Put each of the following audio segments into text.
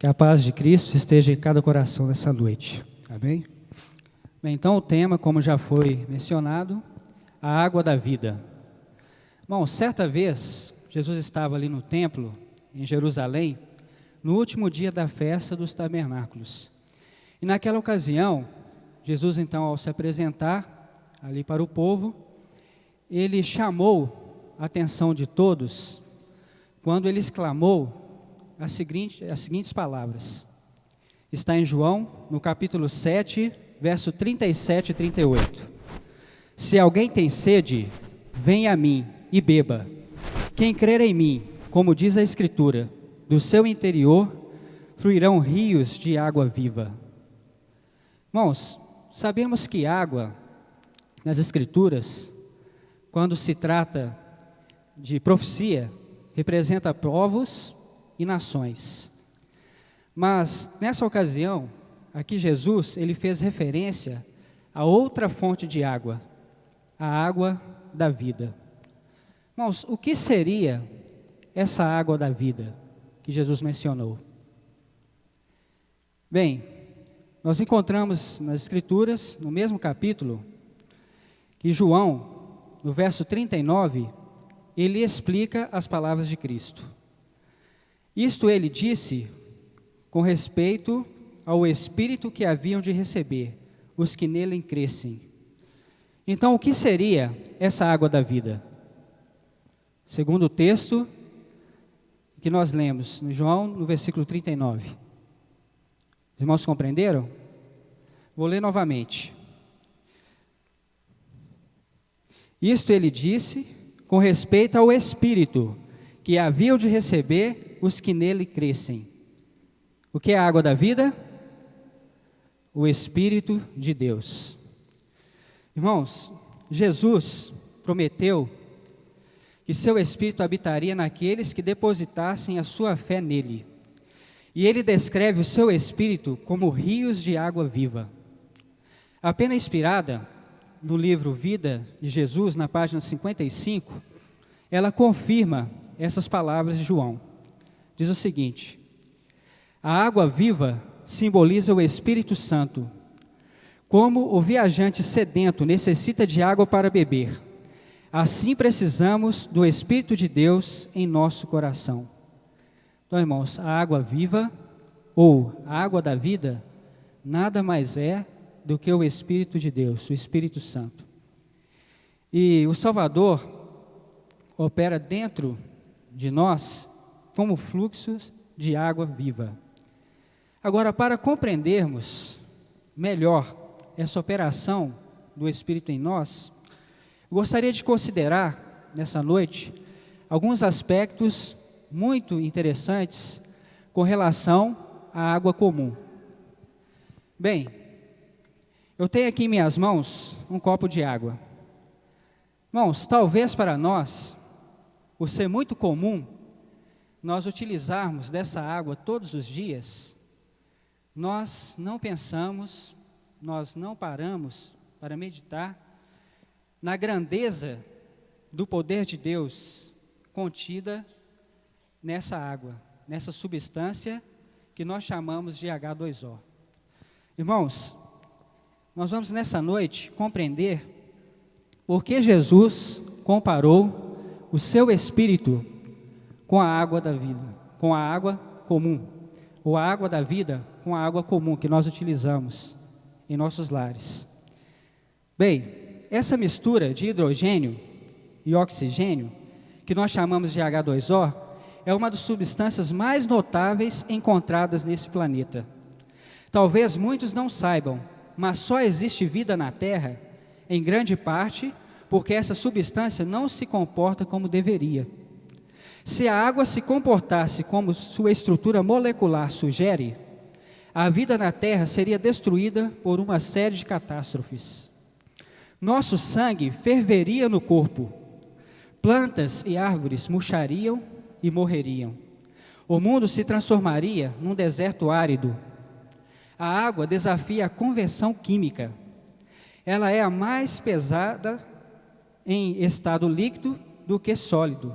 Que a paz de Cristo esteja em cada coração nessa noite. Amém? Bem, então o tema, como já foi mencionado, a água da vida. Bom, certa vez, Jesus estava ali no templo, em Jerusalém, no último dia da festa dos tabernáculos. E naquela ocasião, Jesus então, ao se apresentar ali para o povo, ele chamou a atenção de todos, quando ele exclamou as seguintes palavras. Está em João, no capítulo 7, verso 37 e 38. Se alguém tem sede, venha a mim e beba. Quem crer em mim, como diz a Escritura, do seu interior fluirão rios de água viva. Irmãos, sabemos que água, nas Escrituras, quando se trata de profecia, representa povos e nações. Mas, nessa ocasião, aqui Jesus, ele fez referência a outra fonte de água, a água da vida. Irmãos, o que seria essa água da vida que Jesus mencionou? Bem, nós encontramos nas Escrituras, no mesmo capítulo, que João, no verso 39, ele explica as palavras de Cristo. Isto ele disse com respeito ao Espírito que haviam de receber os que nele crescem. Então, o que seria essa água da vida? Segundo o texto que nós lemos no João, no versículo 39. Os irmãos compreenderam? Vou ler novamente. Isto ele disse com respeito ao Espírito que haviam de receber os que nele crescem. O que é a água da vida? O Espírito de Deus. Irmãos, Jesus prometeu que seu Espírito habitaria naqueles que depositassem a sua fé nele. E ele descreve o seu Espírito como rios de água viva. A pena inspirada no livro Vida de Jesus, na página 55, ela confirma essas palavras de João. Diz o seguinte: a água viva simboliza o Espírito Santo. Como o viajante sedento necessita de água para beber, assim precisamos do Espírito de Deus em nosso coração. Então, irmãos, a água viva, ou a água da vida, nada mais é do que o Espírito de Deus, o Espírito Santo. E o Salvador opera dentro de nós como fluxos de água viva. Agora, para compreendermos melhor essa operação do Espírito em nós, eu gostaria de considerar, nessa noite, alguns aspectos muito interessantes com relação à água comum. Bem, eu tenho aqui em minhas mãos um copo de água. Irmãos, talvez para nós, por ser muito comum, nós utilizarmos dessa água todos os dias, nós não pensamos, nós não paramos para meditar na grandeza do poder de Deus contida nessa água, nessa substância que nós chamamos de H2O. Irmãos, nós vamos nessa noite compreender por que Jesus comparou o seu Espírito com a água da vida, com a água comum, ou a água da vida com a água comum que nós utilizamos em nossos lares. Bem, essa mistura de hidrogênio e oxigênio, que nós chamamos de H2O, é uma das substâncias mais notáveis encontradas nesse planeta. Talvez muitos não saibam, mas só existe vida na Terra, em grande parte, porque essa substância não se comporta como deveria. Se a água se comportasse como sua estrutura molecular sugere, a vida na Terra seria destruída por uma série de catástrofes. Nosso sangue ferveria no corpo, plantas e árvores murchariam e morreriam. O mundo se transformaria num deserto árido. A água desafia a conversão química. Ela é a mais pesada em estado líquido do que sólido,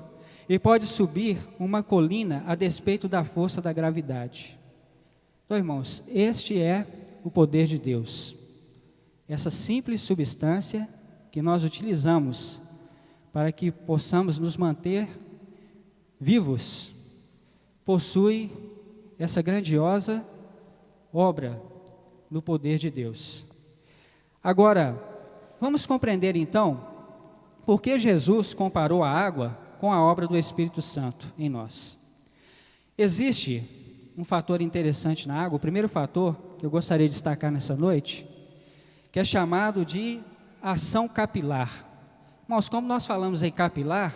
e pode subir uma colina a despeito da força da gravidade. Então, irmãos, este é o poder de Deus. Essa simples substância que nós utilizamos para que possamos nos manter vivos, possui essa grandiosa obra no poder de Deus. Agora, vamos compreender então por que Jesus comparou a água com a obra do Espírito Santo em nós. Existe um fator interessante na água, o primeiro fator que eu gostaria de destacar nessa noite, que é chamado de ação capilar. Irmãos, como nós falamos em capilar,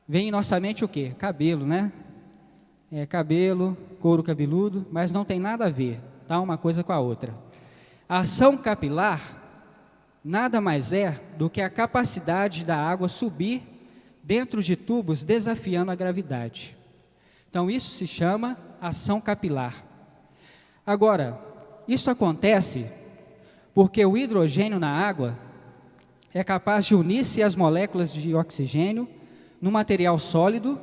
vem em nossa mente o quê? Cabelo, né? Cabelo, couro cabeludo, mas não tem nada a ver, tá? Uma coisa com a outra. A ação capilar nada mais é do que a capacidade da água subir dentro de tubos desafiando a gravidade. Então isso se chama ação capilar. Agora, isso acontece porque o hidrogênio na água é capaz de unir-se às moléculas de oxigênio no material sólido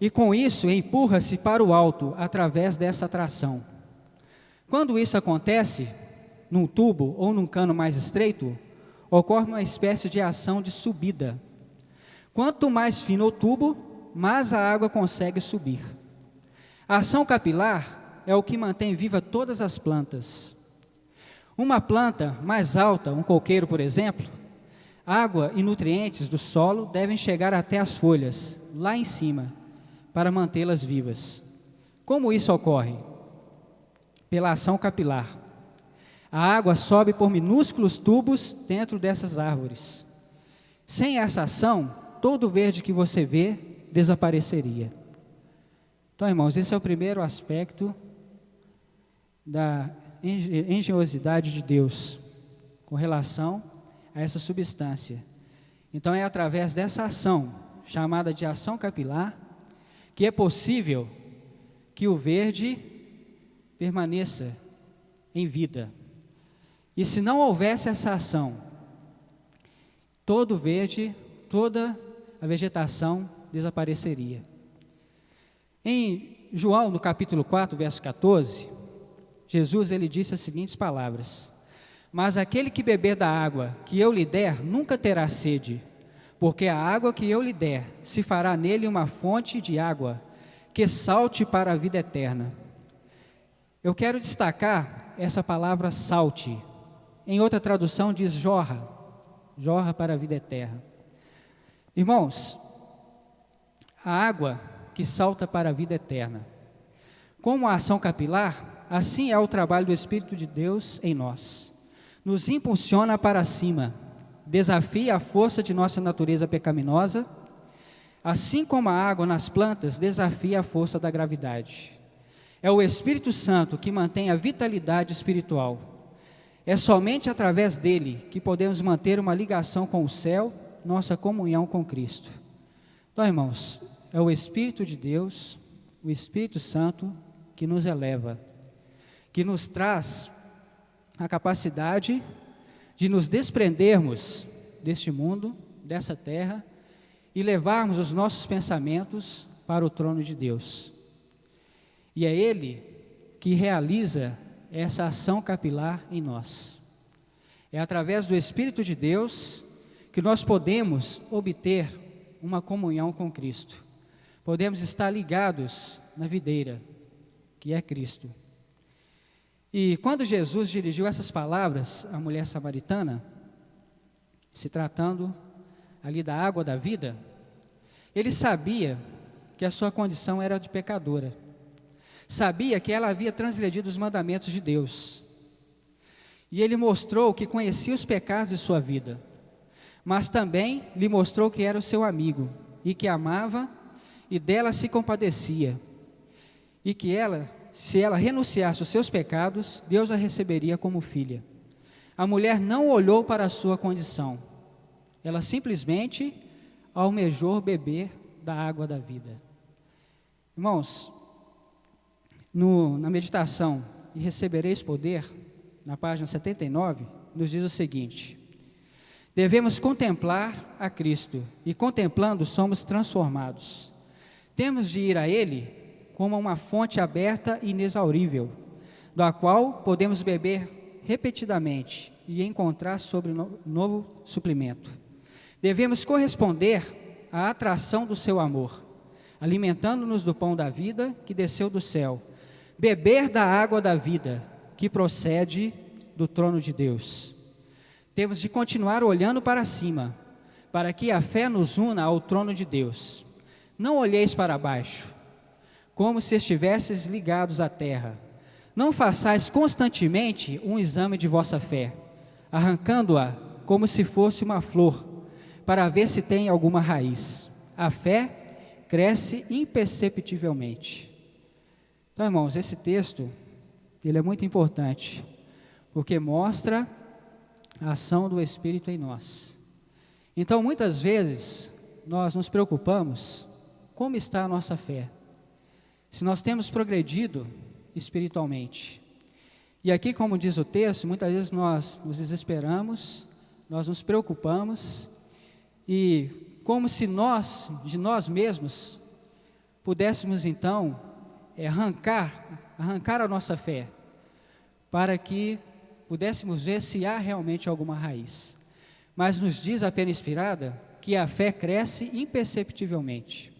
e com isso empurra-se para o alto através dessa atração. Quando isso acontece num tubo ou num cano mais estreito, ocorre uma espécie de ação de subida. Quanto mais fino o tubo, mais a água consegue subir. A ação capilar é o que mantém viva todas as plantas. Uma planta mais alta, um coqueiro, por exemplo, água e nutrientes do solo devem chegar até as folhas, lá em cima, para mantê-las vivas. Como isso ocorre? Pela ação capilar. A água sobe por minúsculos tubos dentro dessas árvores. Sem essa ação, todo o verde que você vê desapareceria. Então, irmãos, esse é o primeiro aspecto da engenhosidade de Deus com relação a essa substância. Então, é através dessa ação, chamada de ação capilar, que é possível que o verde permaneça em vida. E se não houvesse essa ação, todo o verde, toda a vegetação desapareceria. Em João, no capítulo 4, verso 14, Jesus ele disse as seguintes palavras: mas aquele que beber da água que eu lhe der nunca terá sede, porque a água que eu lhe der se fará nele uma fonte de água que salte para a vida eterna. Eu quero destacar essa palavra salte. Em outra tradução diz jorra para a vida eterna. Irmãos, a água que salta para a vida eterna. Como a ação capilar, assim é o trabalho do Espírito de Deus em nós. Nos impulsiona para cima, desafia a força de nossa natureza pecaminosa, assim como a água nas plantas desafia a força da gravidade. É o Espírito Santo que mantém a vitalidade espiritual. É somente através dele que podemos manter uma ligação com o céu, nossa comunhão com Cristo. Então, irmãos, é o Espírito de Deus, o Espírito Santo, que nos eleva, que nos traz a capacidade de nos desprendermos deste mundo, dessa terra, e levarmos os nossos pensamentos para o trono de Deus. E é Ele que realiza essa ação capilar em nós. É através do Espírito de Deus que nós podemos obter uma comunhão com Cristo. Podemos estar ligados na videira, que é Cristo. E quando Jesus dirigiu essas palavras à mulher samaritana, se tratando ali da água da vida, ele sabia que a sua condição era de pecadora. Sabia que ela havia transgredido os mandamentos de Deus. E ele mostrou que conhecia os pecados de sua vida, mas também lhe mostrou que era o seu amigo, e que amava, e dela se compadecia, e que ela, se ela renunciasse os seus pecados, Deus a receberia como filha. A mulher não olhou para a sua condição, ela simplesmente almejou beber da água da vida. Irmãos, na meditação, e recebereis poder, na página 79, nos diz o seguinte: devemos contemplar a Cristo, e contemplando somos transformados. Temos de ir a Ele como uma fonte aberta e inexaurível, da qual podemos beber repetidamente e encontrar sobre novo suplemento. Devemos corresponder à atração do seu amor, alimentando-nos do pão da vida que desceu do céu, beber da água da vida que procede do trono de Deus. Temos de continuar olhando para cima, para que a fé nos una ao trono de Deus. Não olheis para baixo, como se estivesseis ligados à terra. Não façais constantemente um exame de vossa fé, arrancando-a como se fosse uma flor, para ver se tem alguma raiz. A fé cresce imperceptivelmente. Então, irmãos, esse texto, ele é muito importante, porque mostra a ação do Espírito em nós. Então, muitas vezes, nós nos preocupamos como está a nossa fé, se nós temos progredido espiritualmente. E aqui, como diz o texto, muitas vezes nós nos desesperamos, nós nos preocupamos, e como se nós, de nós mesmos, pudéssemos então arrancar a nossa fé, para que pudéssemos ver se há realmente alguma raiz. Mas nos diz a pena inspirada que a fé cresce imperceptivelmente.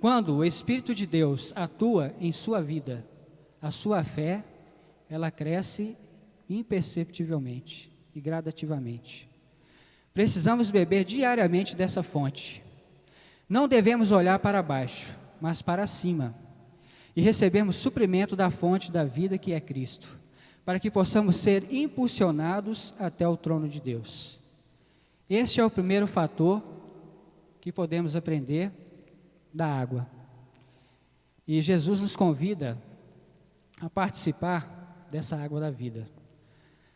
Quando o Espírito de Deus atua em sua vida, a sua fé, ela cresce imperceptivelmente e gradativamente. Precisamos beber diariamente dessa fonte. Não devemos olhar para baixo, mas para cima, e recebermos suprimento da fonte da vida que é Cristo, para que possamos ser impulsionados até o trono de Deus. Este é o primeiro fator que podemos aprender da água. E Jesus nos convida a participar dessa água da vida.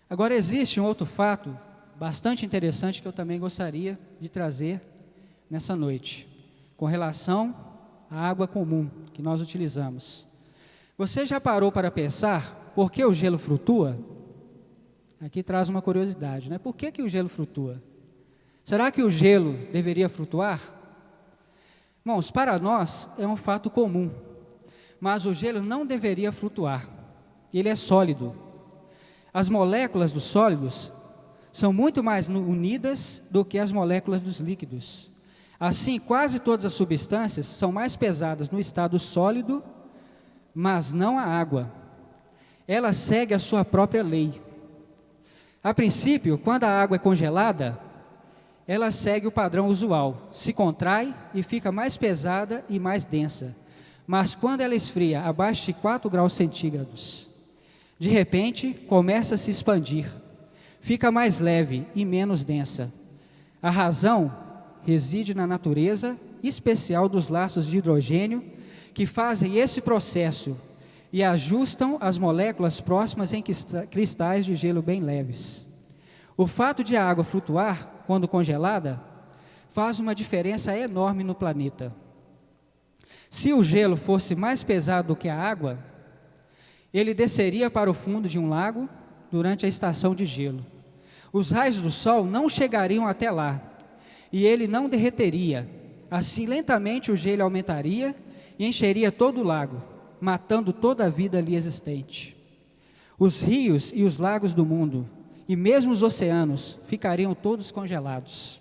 Agora, existe um outro fato bastante interessante que eu também gostaria de trazer nessa noite, com relação à água comum que nós utilizamos. Você já parou para pensar por que o gelo flutua? Aqui traz uma curiosidade, né? Por que o gelo flutua? Será que o gelo deveria flutuar? Irmãos, para nós é um fato comum, mas o gelo não deveria flutuar. Ele é sólido. As moléculas dos sólidos são muito mais unidas do que as moléculas dos líquidos. Assim, quase todas as substâncias são mais pesadas no estado sólido, mas não a água. Ela segue a sua própria lei. A princípio, quando a água é congelada, ela segue o padrão usual, se contrai e fica mais pesada e mais densa. Mas quando ela esfria abaixo de 4 graus centígrados, de repente começa a se expandir, fica mais leve e menos densa. A razão reside na natureza especial dos laços de hidrogênio que fazem esse processo e ajustam as moléculas próximas em cristais de gelo bem leves. O fato de a água flutuar, quando congelada, faz uma diferença enorme no planeta. Se o gelo fosse mais pesado do que a água, ele desceria para o fundo de um lago durante a estação de gelo. Os raios do sol não chegariam até lá, e ele não derreteria. Assim, lentamente o gelo aumentaria e encheria todo o lago, matando toda a vida ali existente. Os rios e os lagos do mundo, e mesmo os oceanos, ficariam todos congelados.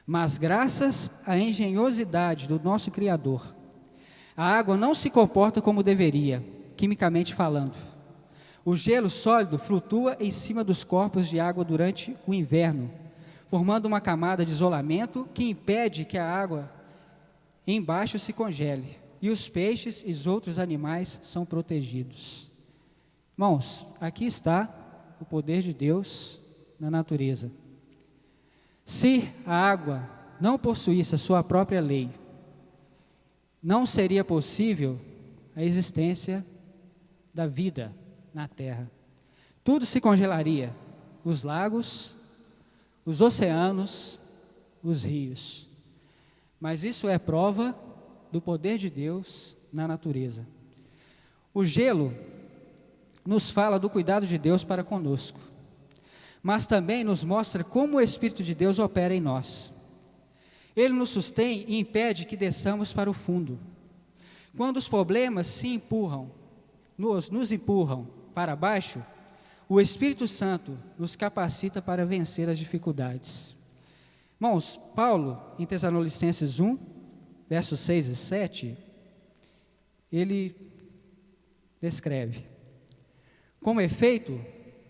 Mas graças à engenhosidade do nosso Criador, a água não se comporta como deveria, quimicamente falando. O gelo sólido flutua em cima dos corpos de água durante o inverno, formando uma camada de isolamento que impede que a água embaixo se congele, e os peixes e os outros animais são protegidos. Irmãos, aqui está o poder de Deus na natureza. Se a água não possuísse a sua própria lei, não seria possível a existência da vida na terra. Tudo se congelaria, os lagos, os oceanos, os rios. Mas isso é prova do poder de Deus na natureza. O gelo nos fala do cuidado de Deus para conosco, mas também nos mostra como o Espírito de Deus opera em nós. Ele nos sustém e impede que desçamos para o fundo. Quando os problemas nos empurram para baixo, o Espírito Santo nos capacita para vencer as dificuldades. Irmãos, Paulo, em Tessalonicenses 1, versos 6 e 7, ele descreve: com efeito,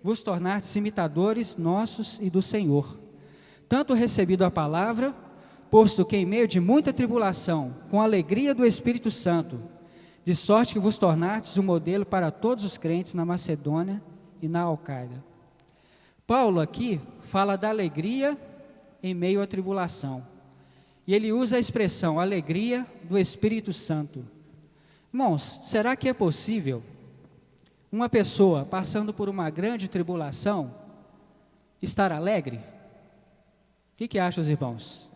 vos tornastes imitadores nossos e do Senhor, tanto recebido a palavra, posto que em meio de muita tribulação, com a alegria do Espírito Santo, de sorte que vos tornastes um modelo para todos os crentes na Macedônia e na Alcaida. Paulo aqui fala da alegria em meio à tribulação, e ele usa a expressão alegria do Espírito Santo. Irmãos, será que é possível uma pessoa passando por uma grande tribulação estar alegre? O que acham os irmãos?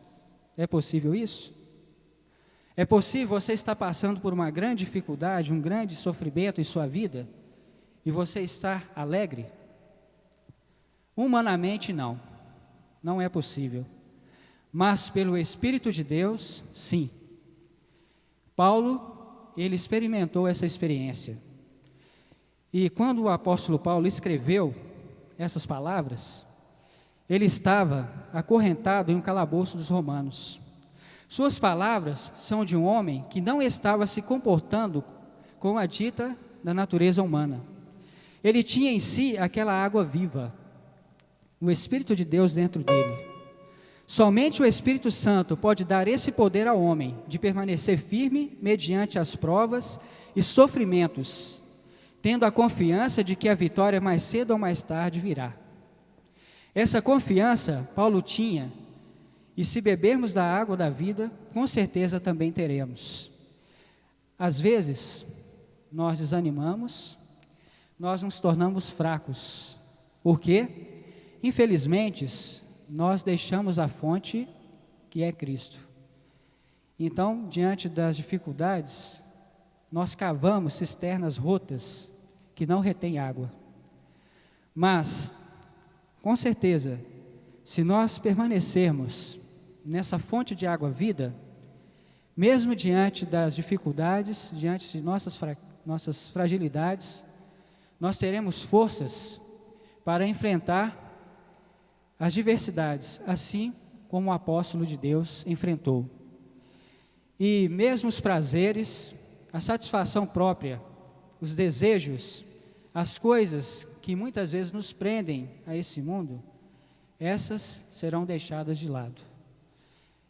É possível isso? É possível você estar passando por uma grande dificuldade, um grande sofrimento em sua vida, e você estar alegre? Humanamente não, não é possível. Mas pelo Espírito de Deus, sim. Paulo, ele experimentou essa experiência. E quando o apóstolo Paulo escreveu essas palavras, ele estava acorrentado em um calabouço dos romanos. Suas palavras são de um homem que não estava se comportando com a dita da natureza humana. Ele tinha em si aquela água viva, o Espírito de Deus dentro dele. Somente o Espírito Santo pode dar esse poder ao homem de permanecer firme mediante as provas e sofrimentos, tendo a confiança de que a vitória mais cedo ou mais tarde virá. Essa confiança Paulo tinha, e se bebermos da água da vida, com certeza também teremos. Às vezes, nós desanimamos, nós nos tornamos fracos, porque, infelizmente, nós deixamos a fonte que é Cristo. Então, diante das dificuldades, nós cavamos cisternas rotas que não retêm água. Mas, com certeza, se nós permanecermos nessa fonte de água vida, mesmo diante das dificuldades, diante de nossas fragilidades, nós teremos forças para enfrentar as diversidades, assim como o apóstolo de Deus enfrentou. E mesmo os prazeres, a satisfação própria, os desejos, as coisas que muitas vezes nos prendem a esse mundo, essas serão deixadas de lado.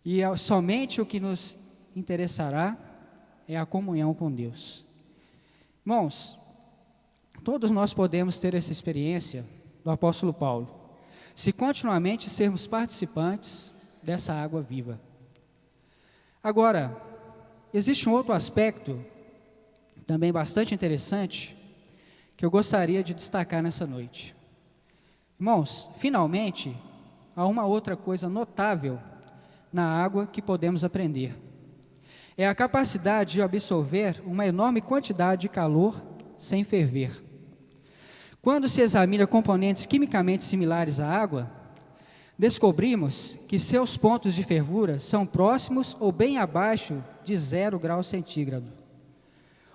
E somente o que nos interessará é a comunhão com Deus. Irmãos, todos nós podemos ter essa experiência do apóstolo Paulo, se continuamente sermos participantes dessa água viva. Agora, existe um outro aspecto, também bastante interessante, que eu gostaria de destacar nessa noite. Irmãos, finalmente, há uma outra coisa notável na água que podemos aprender. É a capacidade de absorver uma enorme quantidade de calor sem ferver. Quando se examina componentes quimicamente similares à água, descobrimos que seus pontos de fervura são próximos ou bem abaixo de 0 graus centígrado.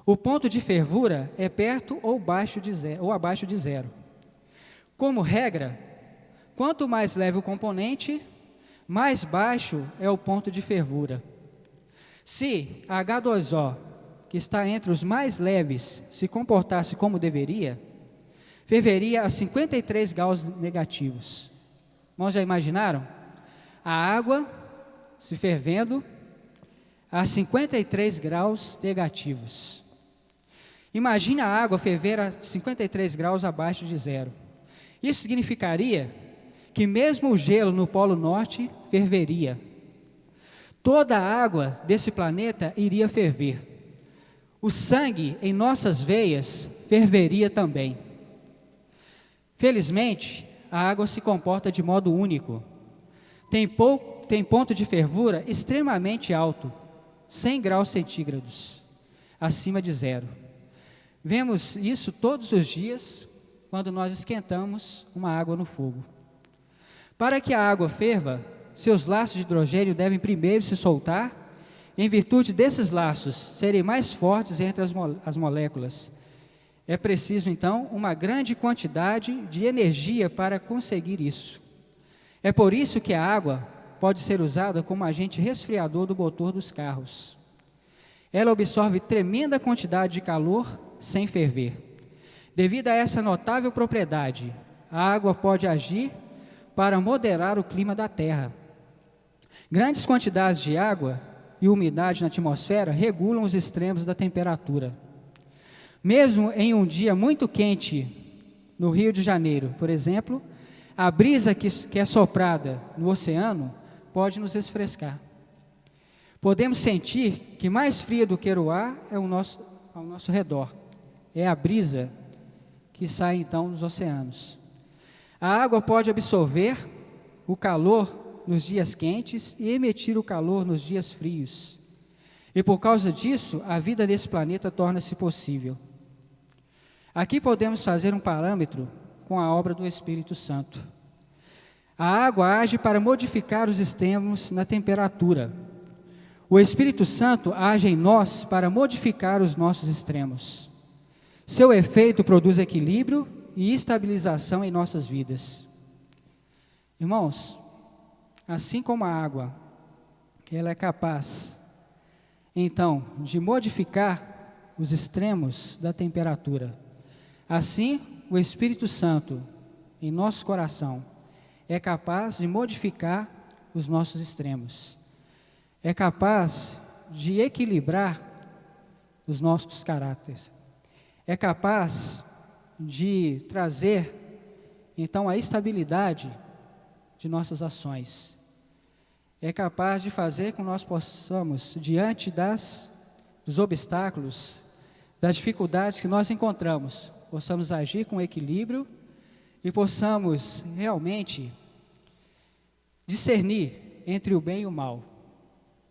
O ponto de fervura é perto ou abaixo de zero. Como regra, quanto mais leve o componente, mais baixo é o ponto de fervura. Se a H2O, que está entre os mais leves, se comportasse como deveria, ferveria a 53 graus negativos. Nós já imaginaram? A água se fervendo a 53 graus negativos. Imagine a água ferver a 53 graus abaixo de zero. Isso significaria que mesmo o gelo no Polo Norte ferveria. Toda a água desse planeta iria ferver. O sangue em nossas veias ferveria também. Felizmente, a água se comporta de modo único. Tem ponto de fervura extremamente alto, 100 graus centígrados, acima de zero. Vemos isso todos os dias quando nós esquentamos uma água no fogo. Para que a água ferva, seus laços de hidrogênio devem primeiro se soltar, em virtude desses laços serem mais fortes entre as moléculas. É preciso, então, uma grande quantidade de energia para conseguir isso. É por isso que a água pode ser usada como agente resfriador do motor dos carros. Ela absorve tremenda quantidade de calor sem ferver. Devido a essa notável propriedade, a água pode agir para moderar o clima da Terra. Grandes quantidades de água e umidade na atmosfera regulam os extremos da temperatura. Mesmo em um dia muito quente no Rio de Janeiro, por exemplo, a brisa que é soprada no oceano pode nos refrescar. Podemos sentir que mais fria do que o ar é ao nosso redor. É a brisa que sai então dos oceanos. A água pode absorver o calor nos dias quentes e emitir o calor nos dias frios. E por causa disso, a vida nesse planeta torna-se possível. Aqui podemos fazer um parâmetro com a obra do Espírito Santo. A água age para modificar os extremos na temperatura. O Espírito Santo age em nós para modificar os nossos extremos. Seu efeito produz equilíbrio e estabilização em nossas vidas. Irmãos, assim como a água, ela é capaz, então, de modificar os extremos da temperatura, assim, o Espírito Santo, em nosso coração, é capaz de modificar os nossos extremos. É capaz de equilibrar os nossos caráteres. É capaz de trazer, então, a estabilidade de nossas ações. É capaz de fazer com que nós possamos, diante dos obstáculos, das dificuldades que nós encontramos, possamos agir com equilíbrio e possamos realmente discernir entre o bem e o mal,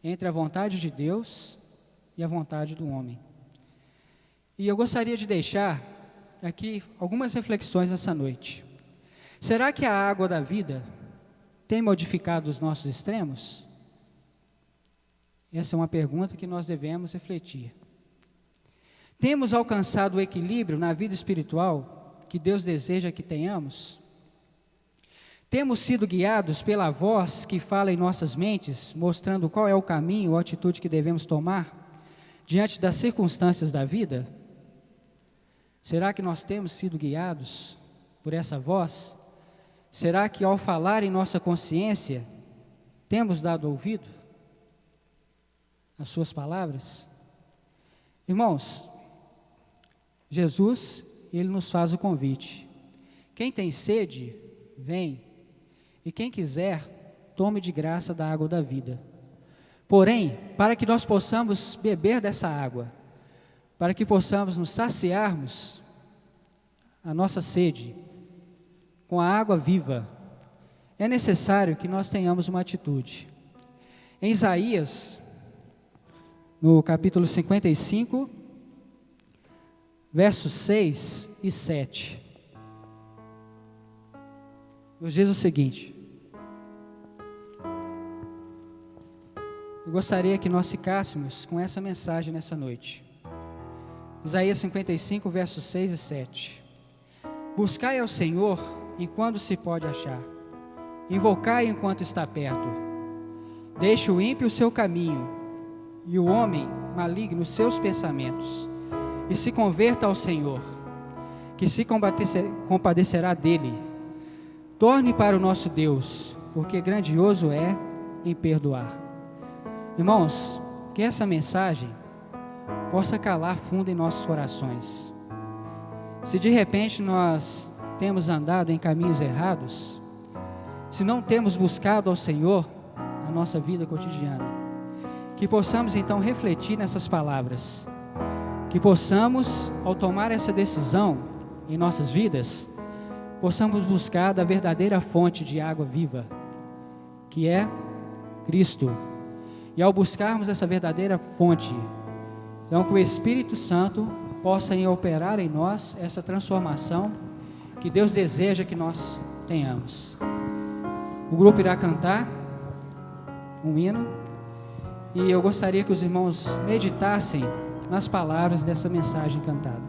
entre a vontade de Deus e a vontade do homem. E eu gostaria de deixar aqui algumas reflexões nessa noite. Será que a água da vida tem modificado os nossos extremos? Essa é uma pergunta que nós devemos refletir. Temos alcançado o equilíbrio na vida espiritual que Deus deseja que tenhamos? Temos sido guiados pela voz que fala em nossas mentes, mostrando qual é o caminho ou atitude que devemos tomar diante das circunstâncias da vida? Será que nós temos sido guiados por essa voz? Será que ao falar em nossa consciência, temos dado ouvido às suas palavras? Irmãos, Jesus, Ele nos faz o convite. Quem tem sede, vem. E quem quiser, tome de graça da água da vida. Porém, para que nós possamos beber dessa água, para que possamos nos saciarmos a nossa sede com a água viva, é necessário que nós tenhamos uma atitude. Em Isaías, no capítulo 55, versos 6 e 7, nos diz o seguinte: eu gostaria que nós ficássemos com essa mensagem nessa noite. Isaías 55, versos 6 e 7. Buscai ao Senhor enquanto se pode achar, invocai enquanto está perto. Deixe o ímpio o seu caminho, e o homem maligno os seus pensamentos, e se converta ao Senhor, que se compadecerá dele. Torne para o nosso Deus, porque grandioso é em perdoar. Irmãos, que essa mensagem possa calar fundo em nossos corações. Se de repente nós temos andado em caminhos errados, se não temos buscado ao Senhor na nossa vida cotidiana, que possamos então refletir nessas palavras, que possamos, ao tomar essa decisão em nossas vidas, possamos buscar da verdadeira fonte de água viva, que é Cristo. E ao buscarmos essa verdadeira fonte, então que o Espírito Santo possa operar em nós essa transformação que Deus deseja que nós tenhamos. O grupo irá cantar um hino, e eu gostaria que os irmãos meditassem nas palavras dessa mensagem cantada.